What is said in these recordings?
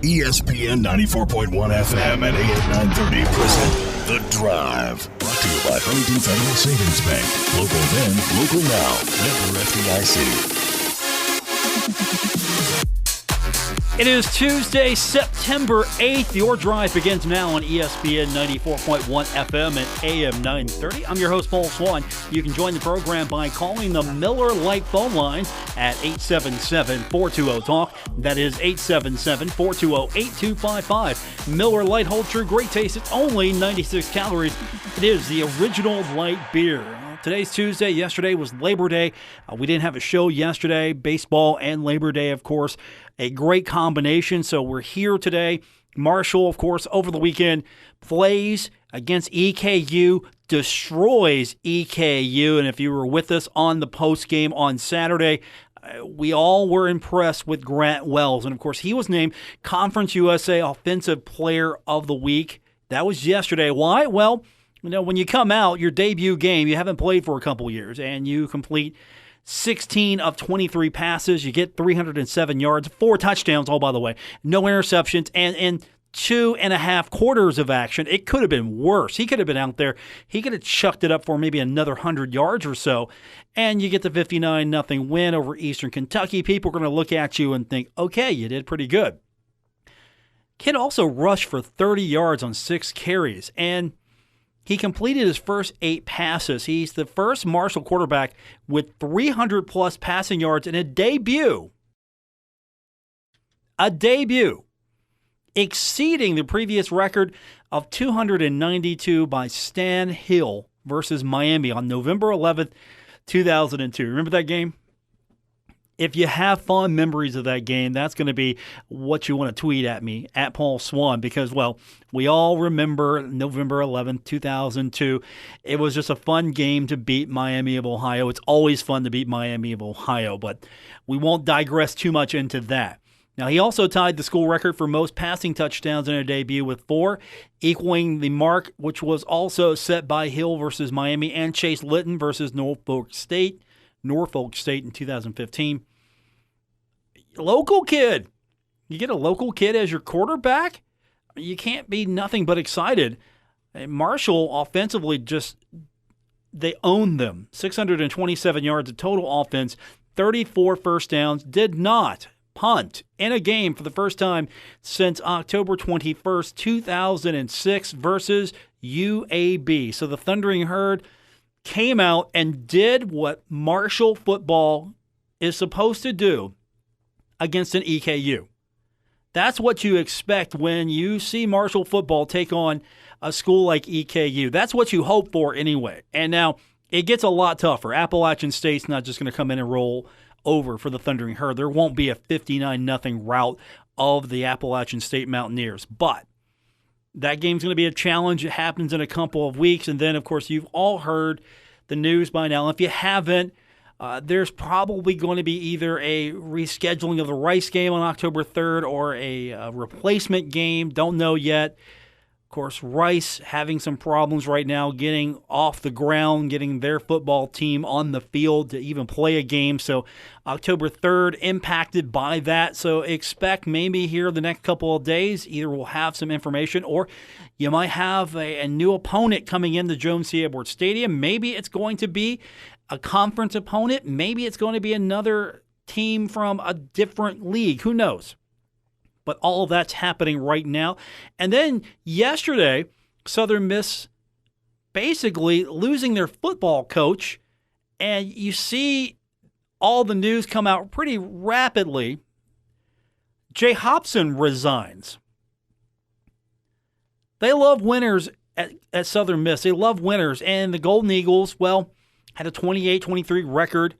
ESPN 94.1 FM and AM 930 present The Drive. Brought to you by Huntington Federal Savings Bank. Local then, local now. Member FDIC. It is Tuesday, September 8th. Your Drive begins now on ESPN 94.1 FM and AM 930. I'm your host, Paul Swann. You can join the program by calling the Miller Lite phone lines at 877-420-TALK. That is 877-420-8255. Miller Lite holds true great taste. It's only 96 calories. It is the original light beer. Today's Tuesday. Yesterday was Labor Day. We didn't have a show yesterday. Baseball and Labor Day, of course, a great combination. So we're here today. Marshall, of course, over the weekend plays against EKU, destroys EKU. And if you were with us on the post game on Saturday, we all were impressed with Grant Wells. And, of course, he was named Conference USA Offensive Player of the Week. That was yesterday. Why? Well, you know, when you come out, your debut game, you haven't played for a couple years, and you complete 16 of 23 passes. You get 307 yards, 4 touchdowns, all by the way, no interceptions, and in 2.5 quarters of action, it could have been worse. He could have been out there. He could have chucked it up for maybe another 100 yards or so, and you get the 59-0 win over Eastern Kentucky. People are going to look at you and think, okay, you did pretty good. Kid also rushed for 30 yards on 6 carries, and he completed his first 8 passes. He's the first Marshall quarterback with 300-plus passing yards in a debut. A debut. Exceeding the previous record of 292 by Stan Hill versus Miami on November 11th, 2002. Remember that game? If you have fond memories of that game, that's going to be what you want to tweet at me, at Paul Swann, because, well, we all remember November 11th, 2002. It was just a fun game to beat Miami of Ohio. It's always fun to beat Miami of Ohio, but we won't digress too much into that. Now, he also tied the school record for most passing touchdowns in a debut with 4, equaling the mark which was also set by Hill versus Miami and Chase Litton versus Norfolk State in 2015. Local kid. You get a local kid as your quarterback? You can't be nothing but excited. Marshall offensively they owned them. 627 yards of total offense, 34 first downs, did not punt in a game for the first time since October 21st, 2006 versus UAB. So the Thundering Herd came out and did what Marshall football is supposed to do against an EKU. That's what you expect when you see Marshall football take on a school like EKU. That's what you hope for anyway. And now it gets a lot tougher. Appalachian State's not just going to come in and roll over for the Thundering Herd. There won't be a 59-0 rout of the Appalachian State Mountaineers. But that game's going to be a challenge. It happens in a couple of weeks. And then, of course, you've all heard the news by now. If you haven't, there's probably going to be either a rescheduling of the Rice game on October 3rd or a replacement game. Don't know yet. Of course, Rice having some problems right now getting off the ground, getting their football team on the field to even play a game. So October 3rd impacted by that. So expect maybe here the next couple of days, either we'll have some information or you might have a new opponent coming into Jones C. Edwards Stadium. Maybe it's going to be a conference opponent. Maybe it's going to be another team from a different league. Who knows? But all of that's happening right now. And then yesterday, Southern Miss basically losing their football coach. And you see all the news come out pretty rapidly. Jay Hobson resigns. They love winners at Southern Miss. They love winners. And the Golden Eagles, well, had a 28-23 record,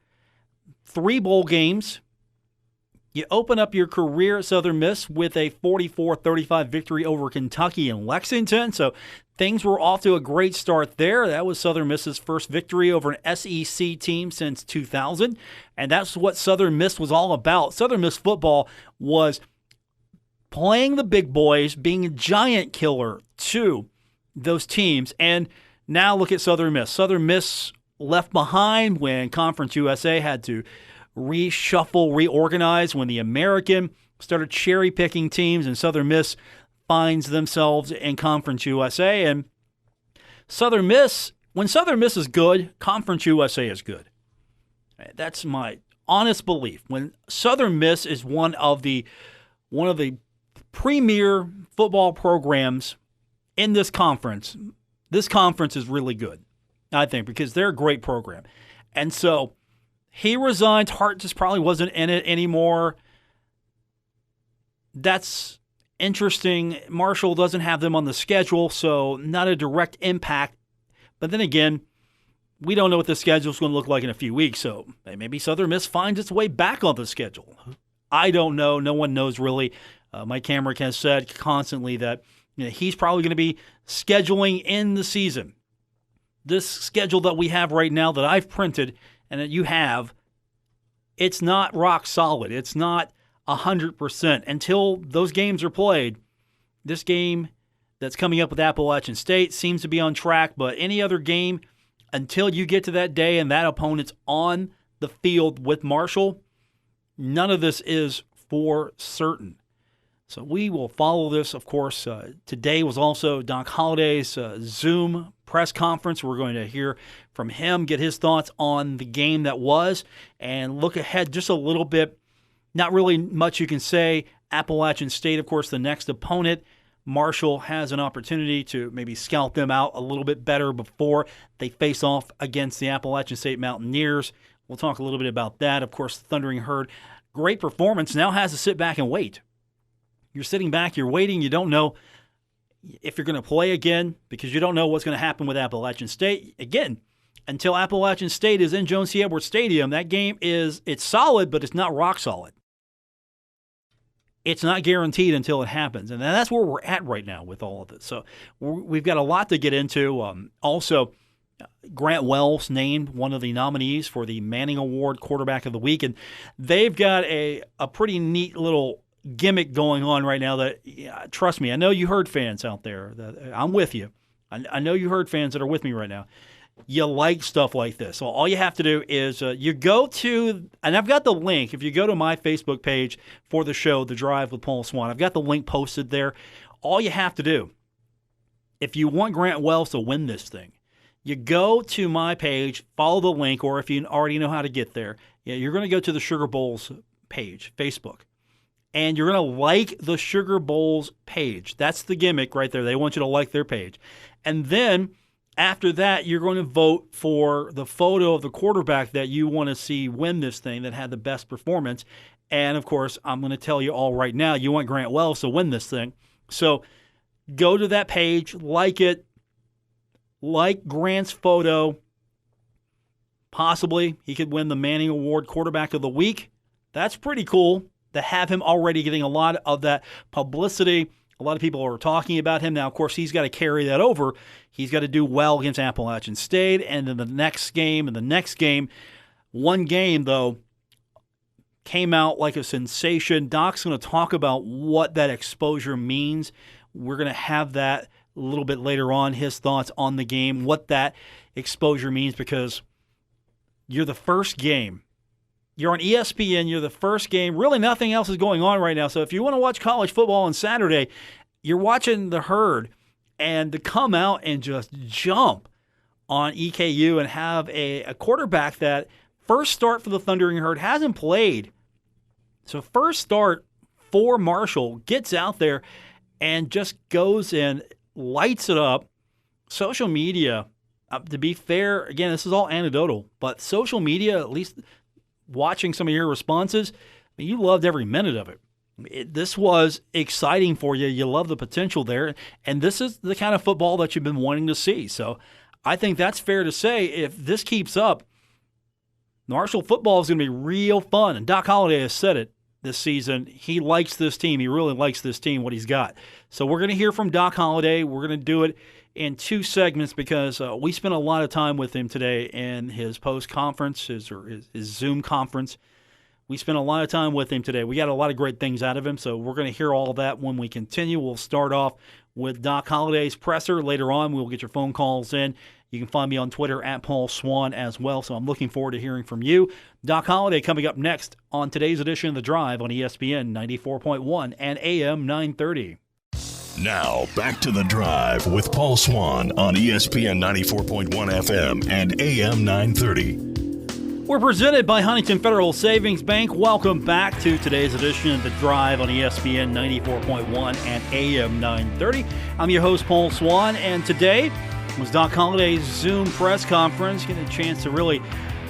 3 bowl games. You open up your career at Southern Miss with a 44-35 victory over Kentucky and Lexington. So things were off to a great start there. That was Southern Miss's first victory over an SEC team since 2000. And that's what Southern Miss was all about. Southern Miss football was playing the big boys, being a giant killer to those teams. And now look at Southern Miss. Southern Miss left behind when Conference USA had to reshuffle, reorganize, when the American started cherry-picking teams, and Southern Miss finds themselves in Conference USA. And Southern Miss, when Southern Miss is good, Conference USA is good. That's my honest belief. When Southern Miss is one of the premier football programs in this conference is really good, I think, because they're a great program. And so he resigned. Hart just probably wasn't in it anymore. That's interesting. Marshall doesn't have them on the schedule, so not a direct impact. But then again, we don't know what the schedule is going to look like in a few weeks, so maybe Southern Miss finds its way back on the schedule. I don't know. No one knows really. Mike Kamrick has said constantly that he's probably going to be scheduling in the season. This schedule that we have right now that I've printed and that you have, it's not rock solid. It's not 100%. Until those games are played, this game that's coming up with Appalachian State seems to be on track, but any other game, until you get to that day and that opponent's on the field with Marshall, none of this is for certain. So we will follow this, of course. Today was also Doc Holliday's Zoom press conference. We're going to hear from him, get his thoughts on the game that was, and look ahead just a little bit. Not really much you can say. Appalachian State, of course, the next opponent. Marshall has an opportunity to maybe scout them out a little bit better before they face off against the Appalachian State Mountaineers. We'll talk a little bit about that. Of course, the Thundering Herd, great performance, now has to sit back and wait. You're sitting back, you're waiting, you don't know if you're going to play again because you don't know what's going to happen with Appalachian State. Again, until Appalachian State is in Jones C. Edwards Stadium, that game it's solid, but it's not rock solid. It's not guaranteed until it happens. And that's where we're at right now with all of this. So we've got a lot to get into. Also, Grant Wells named one of the nominees for the Manning Award Quarterback of the Week. And they've got a pretty neat little gimmick going on right now that, trust me, I know you Herd fans out there. I'm with you. I know you Herd fans that are with me right now. You like stuff like this. So all you have to do is you go to, and I've got the link. If you go to my Facebook page for the show, The Drive with Paul Swann, I've got the link posted there. All you have to do, if you want Grant Wells to win this thing, you go to my page, follow the link, or if you already know how to get there, you're going to go to the Sugar Bowls page, Facebook. And you're going to like the Sugar Bowls page. That's the gimmick right there. They want you to like their page. And then after that, you're going to vote for the photo of the quarterback that you want to see win this thing that had the best performance. And, of course, I'm going to tell you all right now, you want Grant Wells to win this thing. So go to that page, like it, like Grant's photo. Possibly he could win the Manning Award Quarterback of the Week. That's pretty cool to have him already getting a lot of that publicity. A lot of people are talking about him. Now, of course, he's got to carry that over. He's got to do well against Appalachian State, and then the next game and the next game. One game, though, came out like a sensation. Doc's going to talk about what that exposure means. We're going to have that a little bit later on, his thoughts on the game, what that exposure means, because you're the first game. You're on ESPN, you're the first game. Really nothing else is going on right now. So if you want to watch college football on Saturday, you're watching the Herd, and to come out and just jump on EKU and have a quarterback that first start for the Thundering Herd hasn't played. So first start for Marshall, gets out there and just goes and lights it up. Social media, to be fair, again, this is all anecdotal, but social media, at least watching some of your responses, you loved every minute of it. This was exciting for you. You love the potential there. And this is the kind of football that you've been wanting to see. So I think that's fair to say. If this keeps up, Marshall football is going to be real fun. And Doc Holliday has said it this season. He likes this team. He really likes this team, what he's got. So we're going to hear from Doc Holliday. We're going to do it in two segments because we spent a lot of time with him today in his post-conference, his Zoom conference. We spent a lot of time with him today. We got a lot of great things out of him, so we're going to hear all of that when we continue. We'll start off with Doc Holliday's presser. Later on, we'll get your phone calls in. You can find me on Twitter at Paul Swann as well, so I'm looking forward to hearing from you. Doc Holliday coming up next on today's edition of The Drive on ESPN 94.1 and AM 930. Now, back to The Drive with Paul Swann on ESPN 94.1 FM and AM 930. We're presented by Huntington Federal Savings Bank. Welcome back to today's edition of The Drive on ESPN 94.1 and AM 930. I'm your host, Paul Swann, and today was Doc Holliday's Zoom press conference, getting a chance to really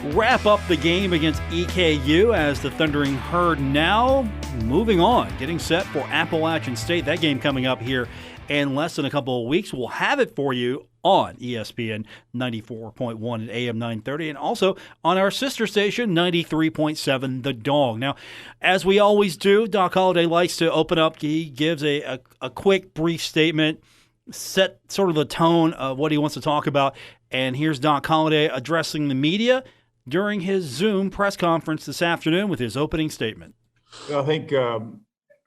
wrap up the game against EKU as the Thundering Herd now moving on, getting set for Appalachian State. That game coming up here in less than a couple of weeks. We'll have it for you on ESPN 94.1 and AM 930 and also on our sister station 93.7 The Dog. Now, as we always do, Doc Holliday likes to open up. He gives a quick, brief statement, set sort of the tone of what he wants to talk about. And here's Doc Holliday addressing the media during his Zoom press conference this afternoon with his opening statement. I think,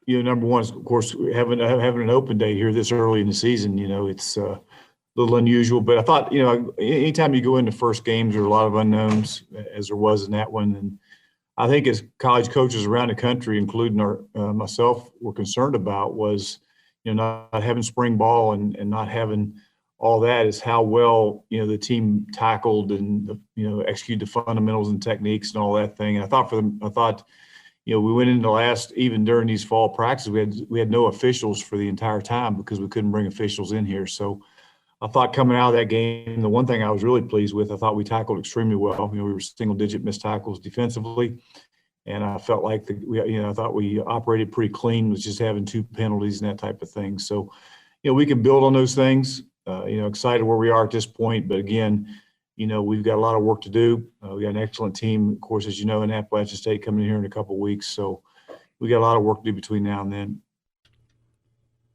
number one is, of course, having an open day here this early in the season, it's a little unusual. But I thought, anytime you go into first games, there are a lot of unknowns, as there was in that one. And I think as college coaches around the country, including myself, were concerned about was, not having spring ball and not having all that is how well, the team tackled and, executed the fundamentals and techniques and all that thing. And I thought we went into even during these fall practices, we had no officials for the entire time because we couldn't bring officials in here. So I thought coming out of that game, the one thing I was really pleased with, I thought we tackled extremely well. We were single-digit missed tackles defensively, and I felt like I thought we operated pretty clean with just having 2 penalties and that type of thing. So, we can build on those things. Excited where we are at this point, but again, we've got a lot of work to do. We got an excellent team, of course, as you know, in Appalachian State coming in here in a couple of weeks. So we got a lot of work to do between now and then.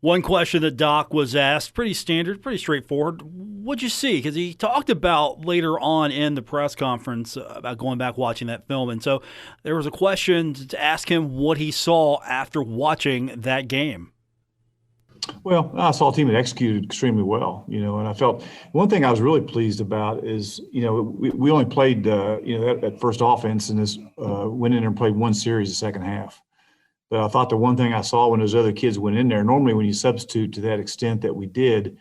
One question that Doc was asked, pretty standard, pretty straightforward. What'd you see? Because he talked about later on in the press conference about going back watching that film. And so there was a question to ask him what he saw after watching that game. Well, I saw a team that executed extremely well, and I felt one thing I was really pleased about is, we only played, that first offense and this went in there and played one series the second half. But I thought the one thing I saw when those other kids went in there, normally when you substitute to that extent that we did,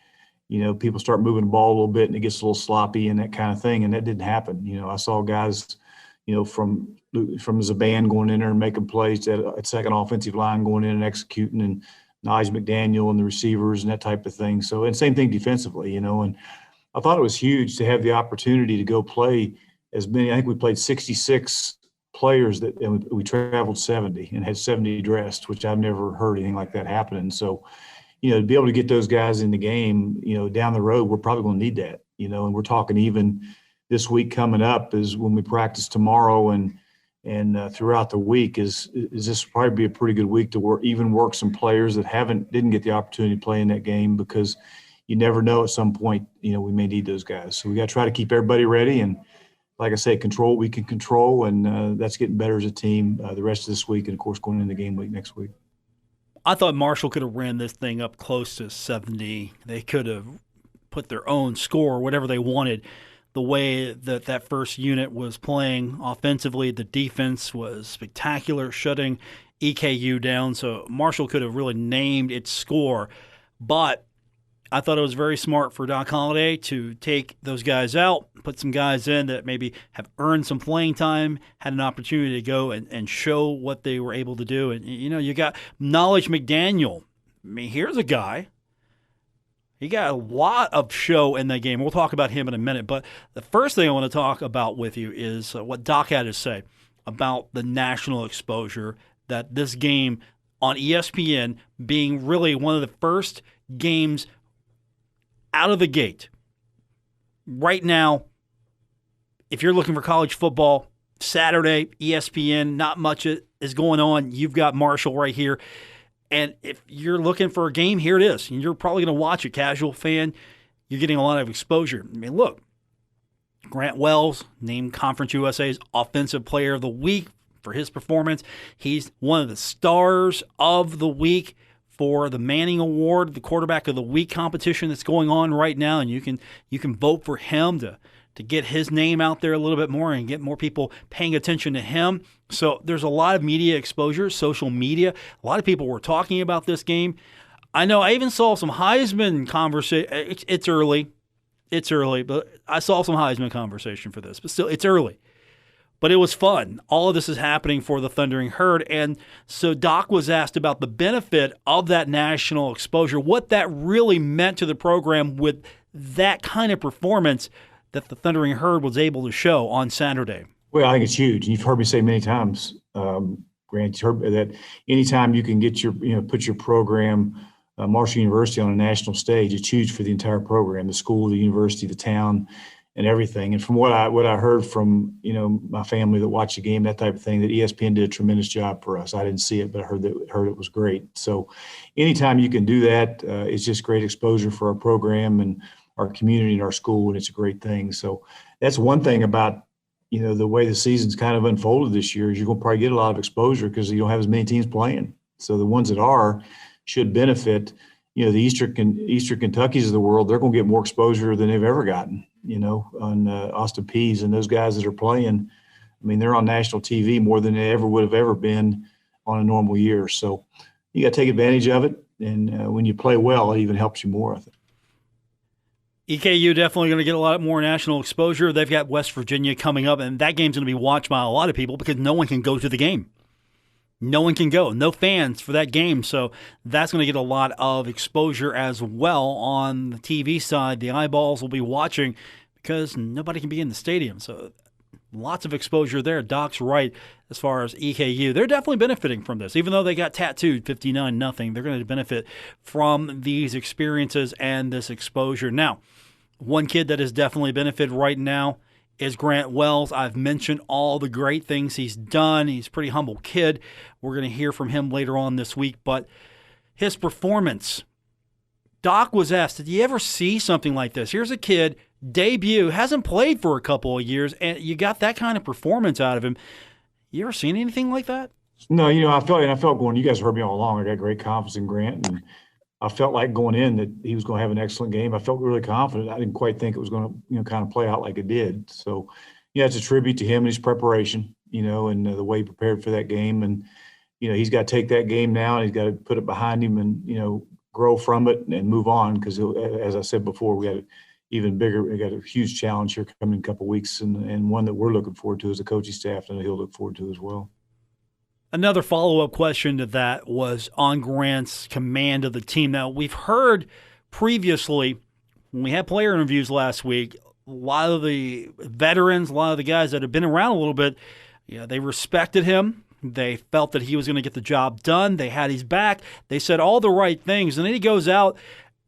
people start moving the ball a little bit and it gets a little sloppy and that kind of thing. And that didn't happen. I saw guys, from Zaban going in there and making plays at second offensive line going in and executing, and Nige McDaniel and the receivers and that type of thing. So, and same thing defensively, and I thought it was huge to have the opportunity to go play as many. I think we played 66 players and we traveled 70 and had 70 dressed, which I've never heard anything like that happening. So, to be able to get those guys in the game, down the road, we're probably going to need that, and we're talking even this week coming up is when we practice tomorrow and throughout the week is this probably be a pretty good week to work some players that didn't get the opportunity to play in that game, because you never know at some point, we may need those guys. So we got to try to keep everybody ready. And like I say, control what we can control. And that's getting better as a team the rest of this week. And of course, going into game week next week. I thought Marshall could have ran this thing up close to 70. They could have put their own score, whatever they wanted. The way that first unit was playing offensively, the defense was spectacular, shutting EKU down. So Marshall could have really named its score. But I thought it was very smart for Doc Holliday to take those guys out, put some guys in that maybe have earned some playing time, had an opportunity to go and show what they were able to do. And, you got Knowledge McDaniel. I mean, here's a guy. He got a lot of show in that game. We'll talk about him in a minute. But the first thing I want to talk about with you is what Doc had to say about the national exposure that this game on ESPN being really one of the first games out of the gate. Right now, if you're looking for college football, Saturday, ESPN, not much is going on. You've got Marshall right here. And if you're looking for a game, here it is. And you're probably going to watch it, casual fan. You're getting a lot of exposure. I mean, look, Grant Wells named Conference USA's Offensive Player of the Week for his performance. He's one of the stars of the week for the Manning Award, the Quarterback of the Week competition that's going on right now, and you can vote for him to get his name out there a little bit more and get more people paying attention to him. So there's a lot of media exposure, social media. A lot of people were talking about this game. I know I even saw some Heisman conversation. It's early, but I saw some Heisman conversation for this. But still, it's early. But it was fun. All of this is happening for the Thundering Herd. And so Doc was asked about the benefit of that national exposure, what that really meant to the program with that kind of performance that the Thundering Herd was able to show on Saturday. Well, I think it's huge. You've heard me say many times, Grant, that anytime you can get put your program, Marshall University, on a national stage, it's huge for the entire program, the school, the university, the town, and everything. And from what I heard from my family that watched the game, that type of thing, that ESPN did a tremendous job for us. I didn't see it, but I heard it was great. So anytime you can do that, it's just great exposure for our program and our community and our school, and it's a great thing. So that's one thing about the way the season's kind of unfolded this year, is you're going to probably get a lot of exposure because you don't have as many teams playing. So the ones that should benefit. The Eastern Kentuckys of the world, they're going to get more exposure than they've ever gotten, on Austin Peay's, and those guys that are playing. I mean, they're on national TV more than they ever would have ever been on a normal year. So you got to take advantage of it. And when you play well, it even helps you more, I think. EKU definitely going to get a lot more national exposure. They've got West Virginia coming up, and that game's going to be watched by a lot of people because no one can go to the game. No one can go. No fans for that game. So that's going to get a lot of exposure as well on the TV side. The eyeballs will be watching because nobody can be in the stadium. So lots of exposure there. Doc's right as far as EKU. They're definitely benefiting from this. Even though they got tattooed 59-0, they're going to benefit from these experiences and this exposure. Now, one kid that has definitely benefited right now is Grant Wells. I've mentioned all the great things he's done. He's a pretty humble kid. We're going to hear from him later on this week. But his performance, Doc was asked, did you ever see something like this? Here's a kid, debut, hasn't played for a couple of years, and you got that kind of performance out of him. You ever seen anything like that? No, I felt going, you guys heard me all along. I got great confidence in Grant, and I felt like going in that he was going to have an excellent game. I felt really confident. I didn't quite think it was going to, kind of play out like it did. So, it's a tribute to him and his preparation, and the way he prepared for that game. And, he's got to take that game now and he's got to put it behind him and, grow from it and move on. Because, as I said before, we got a huge challenge here coming in a couple of weeks, and one that we're looking forward to as a coaching staff, and he'll look forward to as well. Another follow-up question to that was on Grant's command of the team. Now, we've heard previously, when we had player interviews last week, a lot of the veterans, a lot of the guys that have been around a little bit, they respected him. They felt that he was going to get the job done. They had his back. They said all the right things. And then he goes out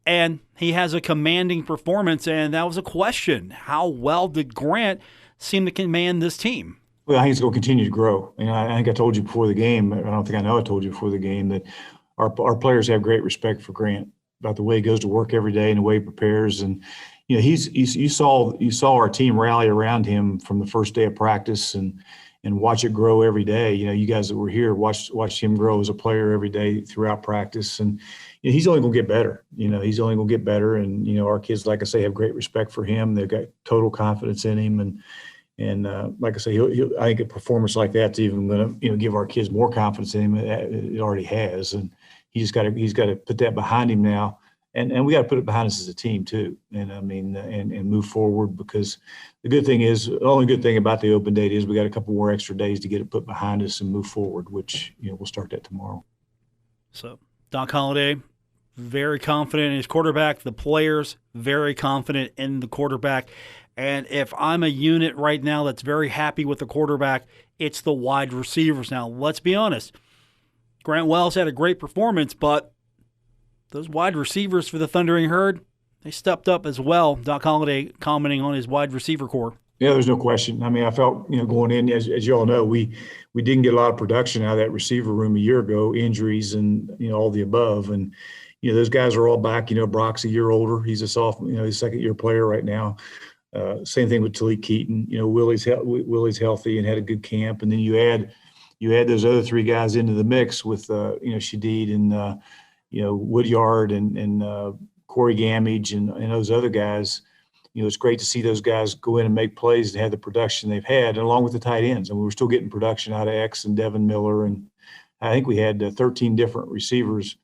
and he has a commanding performance, and that was a question. How well did Grant seem to command this team? Well, I think it's going to continue to grow. I think I told you before the game, I don't think I know I told you before the game, that our players have great respect for Grant about the way he goes to work every day and the way he prepares. And, you saw our team rally around him from the first day of practice and watch it grow every day. You guys that were here watched him grow as a player every day throughout practice. And he's only going to get better. He's only going to get better. And, our kids, like I say, have great respect for him. They've got total confidence in him. And like I say, I think a performance like that's even going to, give our kids more confidence in him. It already has, and he's got to put that behind him now, and we got to put it behind us as a team too. And and move forward, because the only good thing about the open date is we got a couple more extra days to get it put behind us and move forward, which we'll start that tomorrow. So Doc Holliday, very confident in his quarterback. The players very confident in the quarterback. And if I'm a unit right now that's very happy with the quarterback, it's the wide receivers. Now, let's be honest. Grant Wells had a great performance, but those wide receivers for the Thundering Herd, they stepped up as well. Doc Holliday commenting on his wide receiver core. Yeah, there's no question. I mean, I felt, going in, as you all know, we didn't get a lot of production out of that receiver room a year ago, injuries and, all the above. And, those guys are all back. Brock's a year older. He's a sophomore, he's a second-year player right now. Same thing with Talik Keaton. Willie's healthy and had a good camp. And then you add those other three guys into the mix with, Shadeed and, Woodyard and Corey Gamage and those other guys. It's great to see those guys go in and make plays and have the production they've had, and along with the tight ends. And we were still getting production out of X and Devin Miller. And I think we had 13 different receivers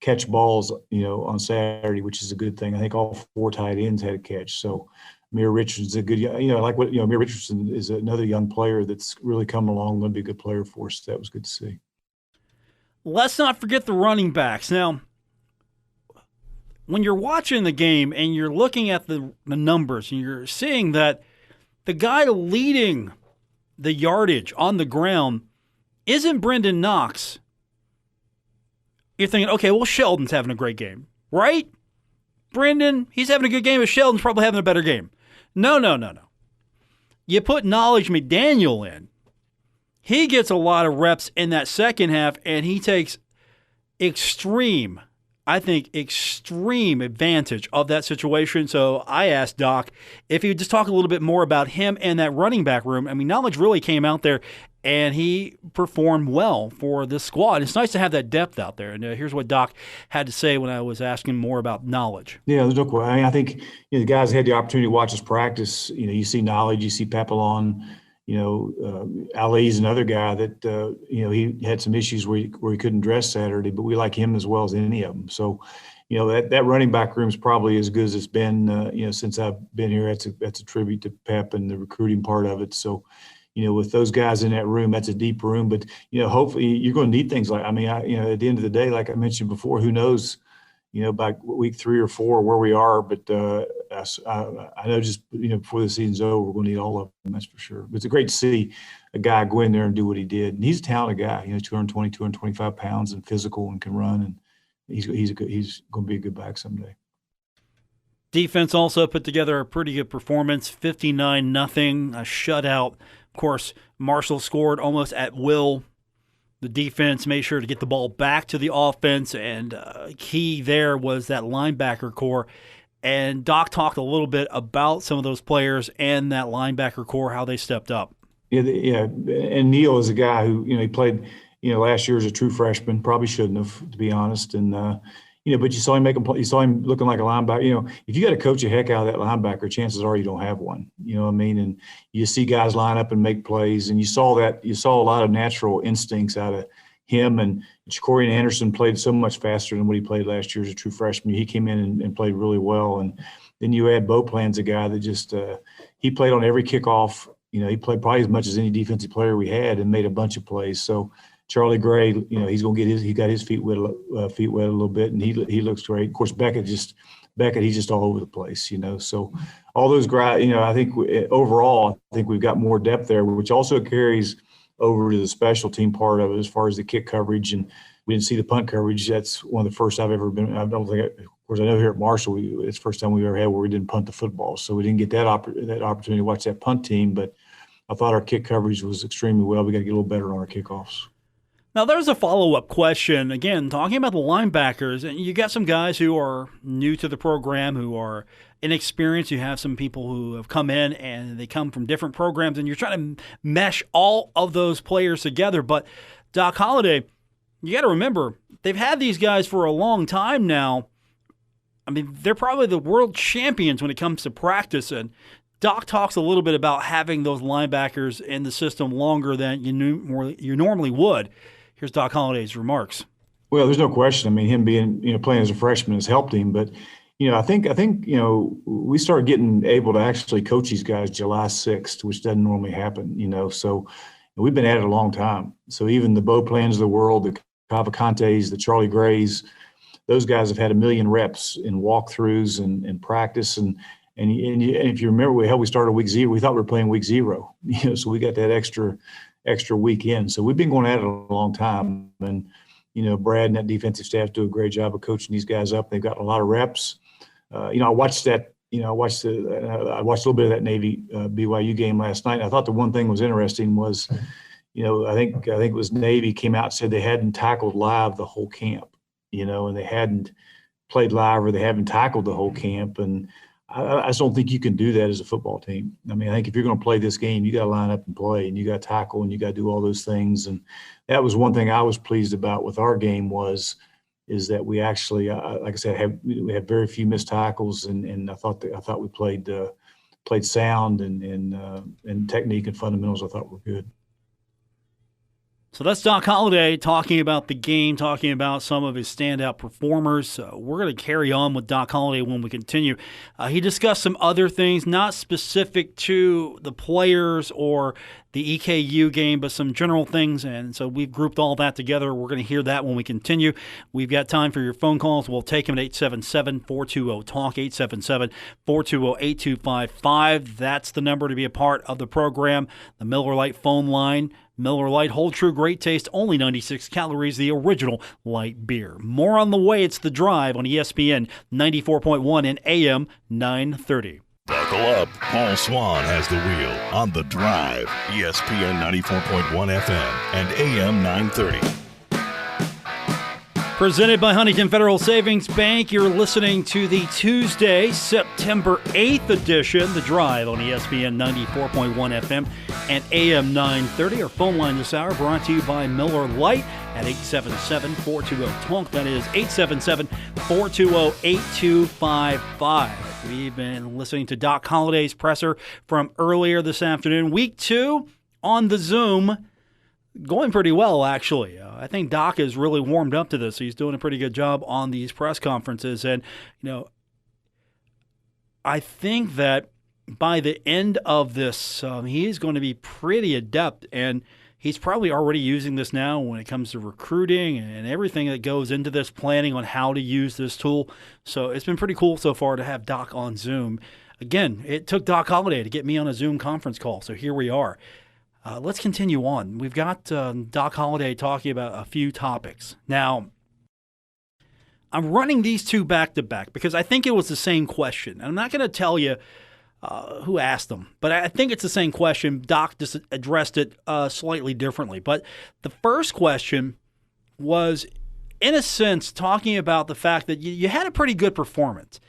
catch balls, on Saturday, which is a good thing. I think all 4 tight ends had a catch. So Amir Richardson's a good, Amir Richardson is another young player that's really coming along, going to be a good player for us. That was good to see. Let's not forget the running backs. Now, when you're watching the game and you're looking at the numbers and you're seeing that the guy leading the yardage on the ground isn't Brendan Knox, you're thinking, okay, well, Sheldon's having a great game, right? Brendan, he's having a good game, but Sheldon's probably having a better game. No. You put Knowledge McDaniel in. He gets a lot of reps in that second half, and he takes extreme advantage of that situation. So I asked Doc if he would just talk a little bit more about him and that running back room. I mean, Knowledge really came out there, and he performed well for this squad. It's nice to have that depth out there. And here's what Doc had to say when I was asking more about Knowledge. Yeah, there's no question. I think the guys had the opportunity to watch us practice. You see Knowledge, you see Papillon, Ali's another guy that, he had some issues where he couldn't dress Saturday, but we like him as well as any of them. So, that running back room is probably as good as it's been, since I've been here. That's a tribute to Pep and the recruiting part of it. So, with those guys in that room, that's a deep room. But, hopefully you're going to need things like, at the end of the day, like I mentioned before, who knows, by week 3 or 4 where we are. But I know just, before the season's over, we're going to need all of them, that's for sure. But it's great to see a guy go in there and do what he did. And he's a talented guy, 220, 225 pounds and physical and can run. And he's going to be a good back someday. Defense also put together a pretty good performance, 59-0, a shutout. Of course, Marshall scored almost at will. The defense made sure to get the ball back to the offense, and key there was that linebacker core. And Doc talked a little bit about some of those players and that linebacker core, how they stepped up. Yeah. And Neal is a guy who, he played, last year as a true freshman. Probably shouldn't have, to be honest. And but you saw him making play. You saw him looking like a linebacker. If you got to coach a heck out of that linebacker, chances are you don't have one. You know what I mean? And you see guys line up and make plays, and you saw a lot of natural instincts out of him. And Ja'Cory Anderson played so much faster than what he played last year as a true freshman. He came in and played really well. And then you add Beauplan's a guy that just he played on every kickoff. He played probably as much as any defensive player we had and made a bunch of plays. So Charlie Gray, he's going to he got his feet wet a little bit, and he looks great. Of course, Beckett, he's just all over the place, So all those guys, I think overall, we've got more depth there, which also carries over to the special team part of it as far as the kick coverage. And we didn't see the punt coverage. That's one of the first I've ever been. Of course, I know here at Marshall, it's the first time we've ever had where we didn't punt the football. So we didn't get that opportunity to watch that punt team. But I thought our kick coverage was extremely well. We got to get a little better on our kickoffs. Now, there's a follow-up question, again, talking about the linebackers, and you got some guys who are new to the program, who are inexperienced. You have some people who have come in, and they come from different programs, and you're trying to mesh all of those players together. But Doc Holliday, you got to remember, they've had these guys for a long time now. I mean, they're probably the world champions when it comes to practice, and Doc talks a little bit about having those linebackers in the system longer than you normally would. Here's Doc Holliday's remarks. Well, there's no question. I mean, him being, playing as a freshman has helped him. But, I think, we started getting able to actually coach these guys July 6th, which doesn't normally happen, So we've been at it a long time. So even the Beauplans of the world, the Cavalcantes, the Charlie Grays, those guys have had 1 million reps in walkthroughs and practice. And if you remember, we started week 0. We thought we were playing week 0, so we got that extra weekend. So we've been going at it a long time. And, Brad and that defensive staff do a great job of coaching these guys up. They've got a lot of reps. I watched that, I watched a little bit of that Navy BYU game last night. I thought the one thing was interesting was, I think it was Navy came out and said they hadn't tackled live the whole camp, and they hadn't played live or they haven't tackled the whole camp. And I just don't think you can do that as a football team. I mean, I think if you're going to play this game, you got to line up and play, and you got to tackle, and you got to do all those things. And that was one thing I was pleased about with our game was is that we actually, like I said, we had very few missed tackles, and I thought we played sound and technique and fundamentals. I thought were good. So that's Doc Holliday talking about the game, talking about some of his standout performers. We're going to carry on with Doc Holliday when we continue. He discussed some other things, not specific to the players or the EKU game, but some general things. And so we've grouped all that together. We're going to hear that when we continue. We've got time for your phone calls. We'll take them at 877-420-TALK, 877-420-8255. That's the number to be a part of the program. The Miller Lite phone line. Miller Lite, hold true, great taste, only 96 calories, the original light beer. More on the way. It's The Drive on ESPN 94.1 and AM 930. Buckle up. Paul Swann has the wheel on The Drive, ESPN 94.1 FM and AM 930. Presented by Huntington Federal Savings Bank, you're listening to the Tuesday, September 8th edition, The Drive on ESPN 94.1 FM and AM 930. Our phone line this hour brought to you by Miller Lite at 877-420-TALK. That is 877-420-8255. We've been listening to Doc Holliday's presser from earlier this afternoon. Week 2 on the Zoom. Going pretty well, actually. I think Doc has really warmed up to this. He's doing a pretty good job on these press conferences. And, I think that by the end of this, he is going to be pretty adept. And he's probably already using this now when it comes to recruiting and everything that goes into this, planning on how to use this tool. So it's been pretty cool so far to have Doc on Zoom. Again, it took Doc Holliday to get me on a Zoom conference call. So here we are. Let's continue on. We've got Doc Holliday talking about a few topics. Now, I'm running these two back-to-back because I think it was the same question. And I'm not going to tell you who asked them, but I think it's the same question. Doc just addressed it slightly differently. But the first question was, in a sense, talking about the fact that you had a pretty good performance.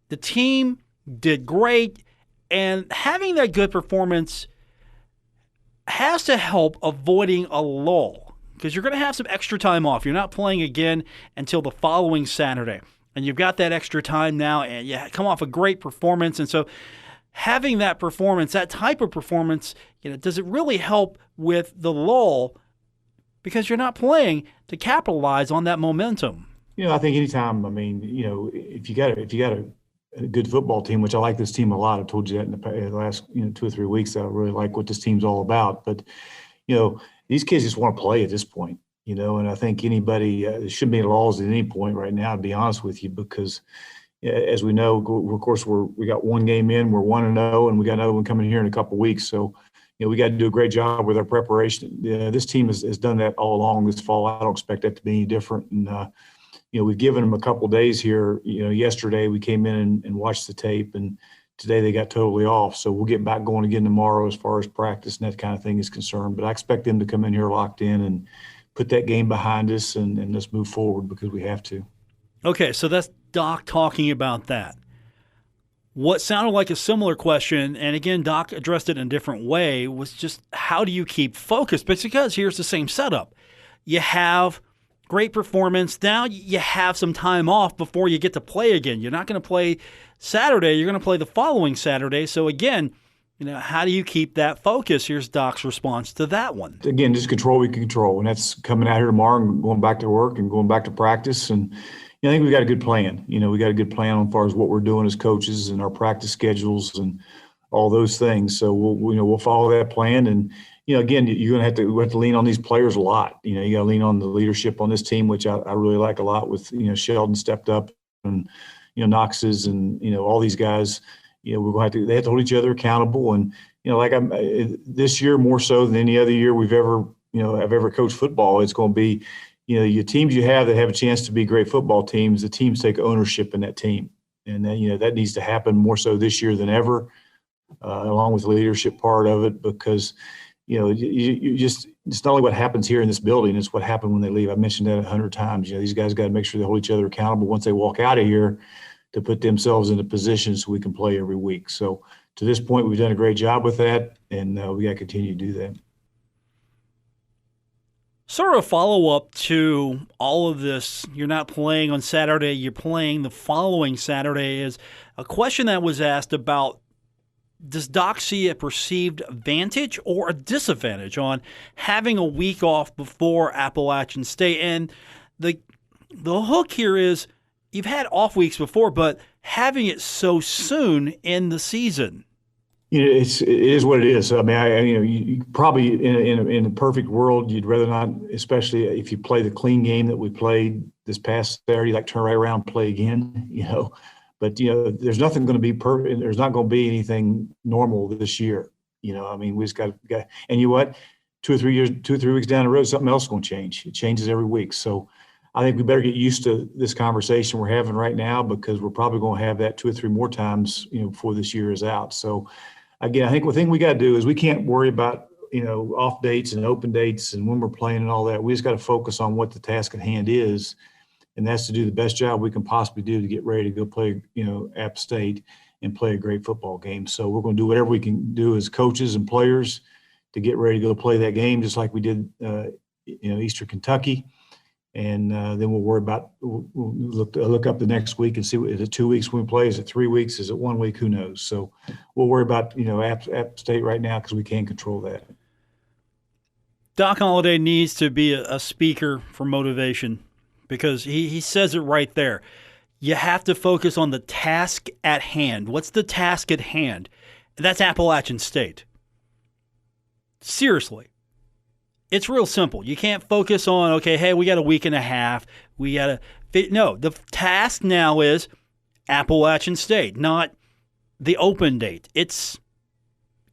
The team did great, and having that good performance has to help avoiding a lull because you're going to have some extra time off. You're not playing again until the following Saturday, and you've got that extra time now, and you come off a great performance. And so having that performance, that type of performance, does it really help with the lull because you're not playing to capitalize on that momentum? I think anytime, if you got a good football team, which I like this team a lot. I've told you that in the last 2 or 3 weeks that I really like what this team's all about. But these kids just want to play at this point. And I think anybody there shouldn't be laws at any point right now. To be honest with you, because as we know, of course we got one game in, we're 1-0, and we got another one coming here in a couple of weeks. So we got to do a great job with our preparation. This team has done that all along this fall. I don't expect that to be any different. And we've given them a couple of days here. Yesterday we came in and watched the tape, and today they got totally off. So we'll get back going again tomorrow as far as practice and that kind of thing is concerned. But I expect them to come in here locked in and put that game behind us and let's move forward because we have to. Okay, so that's Doc talking about that. What sounded like a similar question, and again, Doc addressed it in a different way, was just how do you keep focused? Because here's the same setup. You have great performance. Now you have some time off before you get to play again. You're not going to play Saturday. You're going to play the following Saturday. So again, how do you keep that focus? Here's Doc's response to that one. Again, just control what we can control. And that's coming out here tomorrow and going back to work and going back to practice. And I think we got a good plan. We got a good plan as far as what we're doing as coaches and our practice schedules and all those things. So we'll follow that plan. And again, we have to lean on these players a lot. You got to lean on the leadership on this team, which I really like a lot. With Sheldon stepped up, and Knox's, and all these guys. We're going to they have to hold each other accountable. And this year more so than any other year we've ever I've ever coached football. It's going to be your teams you have that have a chance to be great football teams. The teams take ownership in that team, and then that needs to happen more so this year than ever, along with the leadership part of it, because. You just, it's not only what happens here in this building, it's what happened when they leave. I mentioned that 100 times. These guys got to make sure they hold each other accountable once they walk out of here to put themselves in a position so we can play every week. So to this point, we've done a great job with that, and we got to continue to do that. Sort of follow-up to all of this, you're not playing on Saturday, you're playing the following Saturday, is a question that was asked about, does Doc see a perceived advantage or a disadvantage on having a week off before Appalachian State? And the hook here is you've had off weeks before, but having it so soon in the season. It is what it is. I mean, you probably in a perfect world, you'd rather not, especially if you play the clean game that we played this past Saturday, like turn right around and play again, But, there's nothing going to be perfect. There's not going to be anything normal this year. I mean, we just got, and you know what? 2 or 3 weeks down the road, something else is going to change. It changes every week. So I think we better get used to this conversation we're having right now, because we're probably going to have that 2 or 3 more times, before this year is out. So, again, I think the thing we got to do is we can't worry about, off dates and open dates and when we're playing and all that. We just got to focus on what the task at hand is, and that's to do the best job we can possibly do to get ready to go play, App State and play a great football game. So we're going to do whatever we can do as coaches and players to get ready to go play that game, just like we did, Eastern Kentucky. And then we'll worry about, we'll look up the next week and see, is it 2 weeks when we play? Is it 3 weeks? Is it 1 week? Who knows? So we'll worry about, App State right now, because we can't control that. Doc Holliday needs to be a speaker for motivation, because he says it right there. You have to focus on the task at hand. What's the task at hand? That's Appalachian State. Seriously. It's real simple. You can't focus on, okay, hey, we got a week and a half. We got to – no, the task now is Appalachian State, not the open date. It's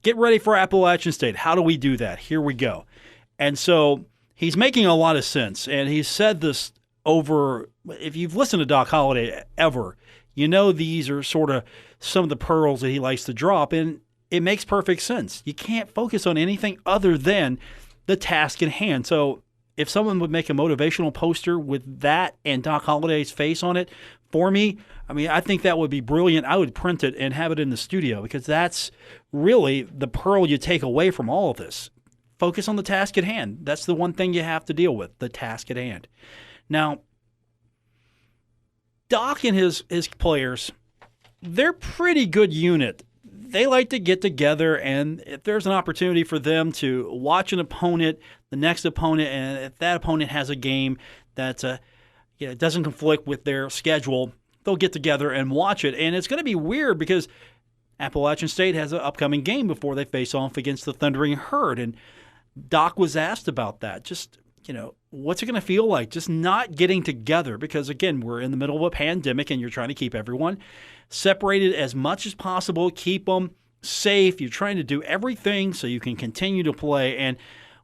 get ready for Appalachian State. How do we do that? Here we go. And so he's making a lot of sense, and he's said this over – if you've listened to Doc Holliday ever, these are sort of some of the pearls that he likes to drop, and it makes perfect sense. You can't focus on anything other than – the task at hand. So if someone would make a motivational poster with that and Doc Holliday's face on it for me, I think that would be brilliant. I would print it and have it in the studio, because that's really the pearl you take away from all of this. Focus on the task at hand. That's the one thing you have to deal with, the task at hand. Now, Doc and his players, they're pretty good unit. They like to get together, and if there's an opportunity for them to watch an opponent, the next opponent, and if that opponent has a game that doesn't conflict with their schedule, they'll get together and watch it. And it's going to be weird, because Appalachian State has an upcoming game before they face off against the Thundering Herd. And Doc was asked about that. Just, what's it going to feel like just not getting together? Because, again, we're in the middle of a pandemic, and you're trying to keep everyone separated as much as possible, keep them safe. You're trying to do everything so you can continue to play. And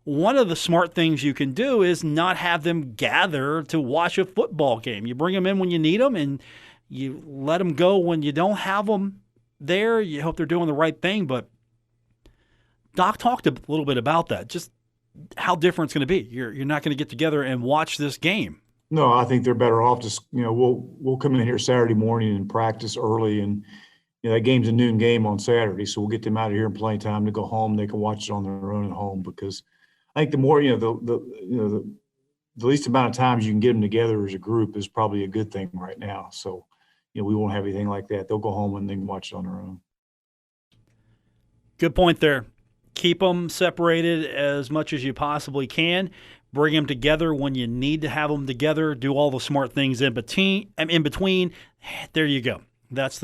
one of the smart things you can do is not have them gather to watch a football game. You bring them in when you need them, and you let them go when you don't have them there. You hope they're doing the right thing. But Doc talked a little bit about that, just how different it's going to be. You're not going to get together and watch this game. No, I think they're better off just, we'll come in here Saturday morning and practice early, and that game's a noon game on Saturday, so we'll get them out of here in plenty of time to go home. They can watch it on their own at home, because I think the more, the least amount of times you can get them together as a group is probably a good thing right now. So, we won't have anything like that. They'll go home and they can watch it on their own. Good point there. Keep them separated as much as you possibly can. Bring them together when you need to have them together. Do all the smart things in between. There you go. That's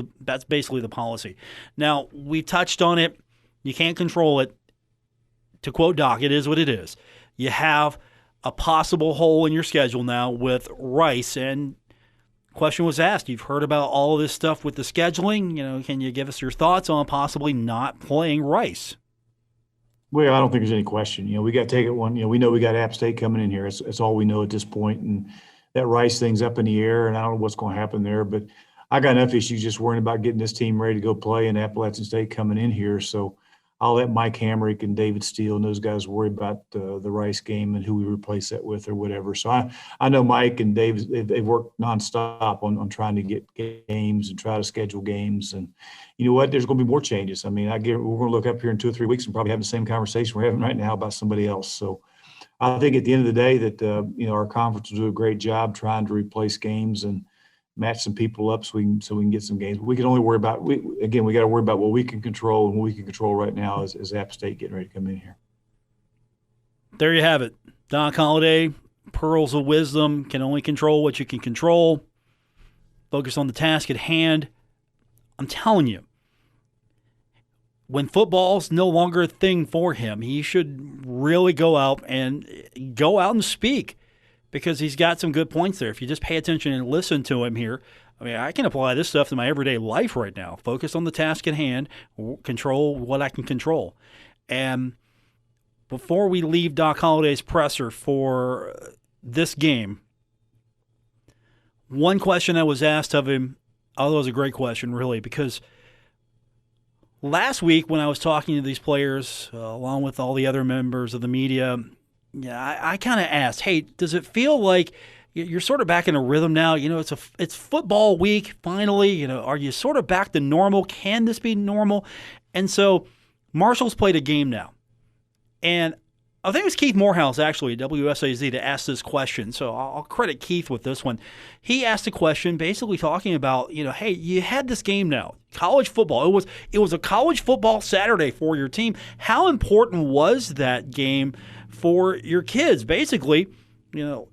basically the policy. Now, we touched on it. You can't control it. To quote Doc, it is what it is. You have a possible hole in your schedule now with Rice, and question was asked. You've heard about all of this stuff with the scheduling. Can you give us your thoughts on possibly not playing Rice? Well, I don't think there's any question. We got to take it one. We know we got App State coming in here. It's all we know at this point. And that Rice thing's up in the air, and I don't know what's going to happen there. But I got enough issues just worrying about getting this team ready to go play, and Appalachian State coming in here. So I'll let Mike Hamrick and David Steele and those guys worry about the Rice game and who we replace that with or whatever. So I know Mike and Dave, they've worked nonstop on trying to get games and try to schedule games. And you know what? There's going to be more changes. We're going to look up here in 2 or 3 weeks and probably have the same conversation we're having right now about somebody else. So I think at the end of the day that our conference will do a great job trying to replace games and match some people up so we can get some games. We can only worry about we got to worry about what we can control, and what we can control right now is App State getting ready to come in here. There you have it. Doc Holliday, pearls of wisdom. Can only control what you can control. Focus on the task at hand. I'm telling you, when football's no longer a thing for him, he should really go out and speak, because he's got some good points there. If you just pay attention and listen to him here, I mean, I can apply this stuff to my everyday life right now. Focus on the task at hand, control what I can control. And before we leave Doc Holliday's presser for this game, one question I was asked of him, although it was a great question, really, because last week when I was talking to these players, along with all the other members of the media, I kind of asked, hey, does it feel like you're sort of back in a rhythm now? It's football week, finally. Are you sort of back to normal? Can this be normal? And so Marshall's played a game now. And I think it was Keith Morehouse, actually, WSAZ, to ask this question. So I'll credit Keith with this one. He asked a question basically talking about, hey, you had this game now, college football. It was a college football Saturday for your team. How important was that game for your kids? Basically,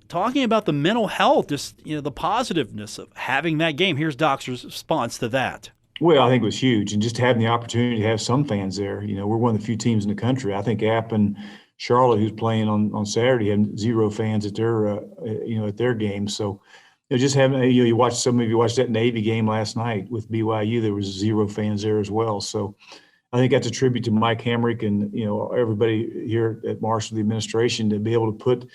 talking about the mental health, just, the positiveness of having that game. Here's Doc's response to that. Well, I think it was huge. And just having the opportunity to have some fans there. We're one of the few teams in the country. I think App and Charlotte, who's playing on Saturday, had 0 fans at their game. So, just having you watched that Navy game last night with BYU. There was 0 fans there as well. So, I think that's a tribute to Mike Hamrick and everybody here at Marshall, the administration, to be able to put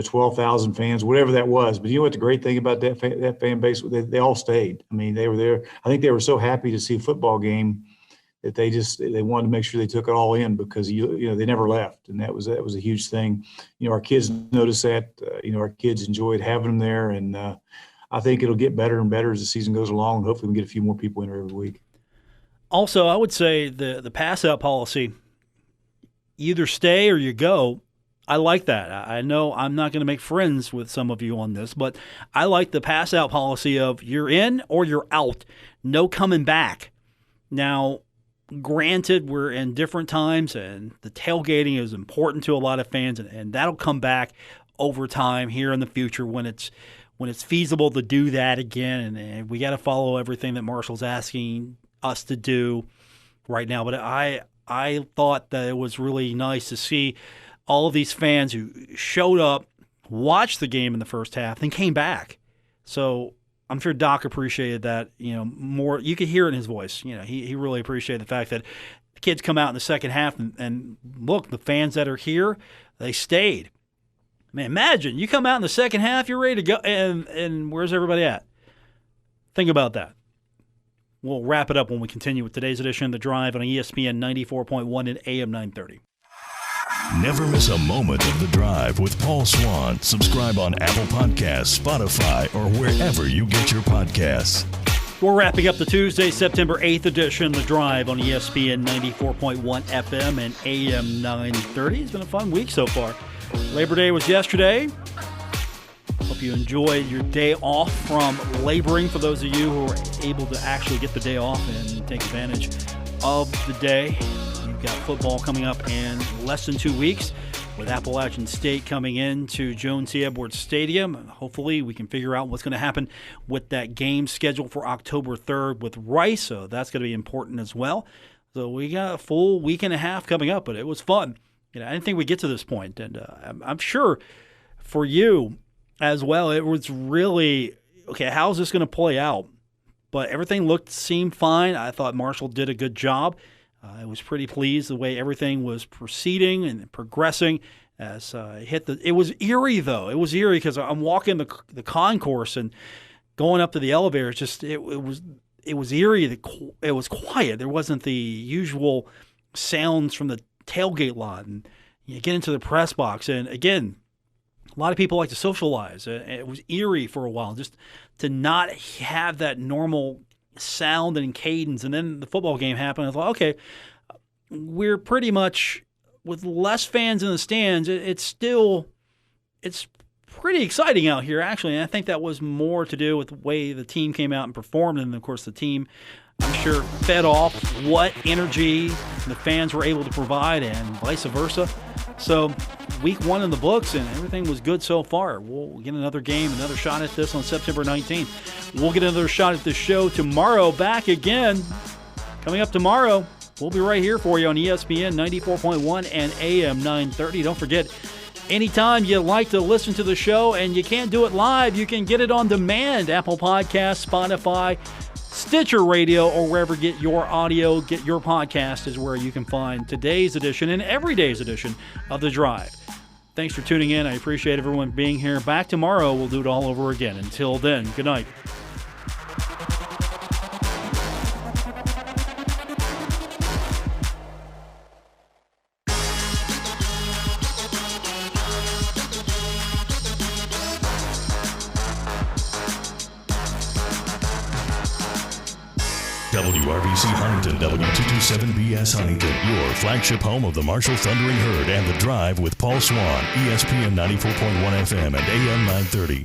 12,000 fans, whatever that was. But what the great thing about that fan base? They all stayed. I mean, they were there. I think they were so happy to see a football game that they wanted to make sure they took it all in, because they never left, and that was a huge thing. Our kids noticed that. Our kids enjoyed having them there, and I think it'll get better and better as the season goes along, and hopefully we can get a few more people in every week. Also, I would say the pass-out policy, either stay or you go. I like that. I know I'm not going to make friends with some of you on this, but I like the pass-out policy of you're in or you're out. No coming back. Now, granted, we're in different times, and the tailgating is important to a lot of fans, and that'll come back over time here in the future when it's feasible to do that again. And we got to follow everything that Marshall's asking us to do right now. But I thought that it was really nice to see all of these fans who showed up, watched the game in the first half, then came back. So I'm sure Doc appreciated that, more. You could hear it in his voice. He really appreciated the fact that the kids come out in the second half and look, the fans that are here, they stayed. Man, imagine you come out in the second half, you're ready to go, and where's everybody at? Think about that. We'll wrap it up when we continue with today's edition of The Drive on ESPN 94.1 and AM 930. Never miss a moment of The Drive with Paul Swann. Subscribe on Apple Podcasts, Spotify, or wherever you get your podcasts. We're wrapping up the Tuesday, September 8th edition of The Drive on ESPN 94.1 FM and AM 930. It's been a fun week so far. Labor Day was yesterday. Hope you enjoyed your day off from laboring, for those of you who were able to actually get the day off and take advantage of the day. You've got football coming up in less than 2 weeks, with Appalachian State coming in to Jones C. Edwards Stadium. Hopefully we can figure out what's going to happen with that game scheduled for October 3rd with Rice, so that's going to be important as well. So we got a full week and a half coming up, but it was fun. I didn't think we'd get to this point, and I'm sure for you as well, it was really, okay, how's this going to play out? But everything seemed fine. I thought Marshall did a good job. I was pretty pleased the way everything was proceeding and progressing as it was eerie, though. It was eerie because I'm walking the concourse and going up to the elevator. It's just it was eerie. It was quiet. There wasn't the usual sounds from the tailgate lot. And you get into the press box, and again, a lot of people like to socialize. It was eerie for a while, just to not have that normal sound and cadence. And then the football game happened. I thought, okay, we're pretty much with less fans in the stands, it's pretty exciting out here, actually. And I think that was more to do with the way the team came out and performed. And, of course, the team, I'm sure, fed off what energy the fans were able to provide and vice versa. So week 1 in the books, and everything was good so far. We'll get another game, another shot at this on September 19th. We'll get another shot at this show tomorrow. Back again. Coming up tomorrow, we'll be right here for you on ESPN 94.1 and AM 930. Don't forget, anytime you like to listen to the show and you can't do it live, you can get it on demand. Apple Podcasts, Spotify, Stitcher Radio, or wherever get your audio, get your podcast is where you can find today's edition and every day's edition of The Drive. Thanks for tuning in. I appreciate everyone being here. Back tomorrow. We'll do it all over again. Until then, good night. WRBC Huntington, W227BS Huntington, your flagship home of the Marshall Thundering Herd and The Drive with Paul Swann, ESPN 94.1 FM and AM 930.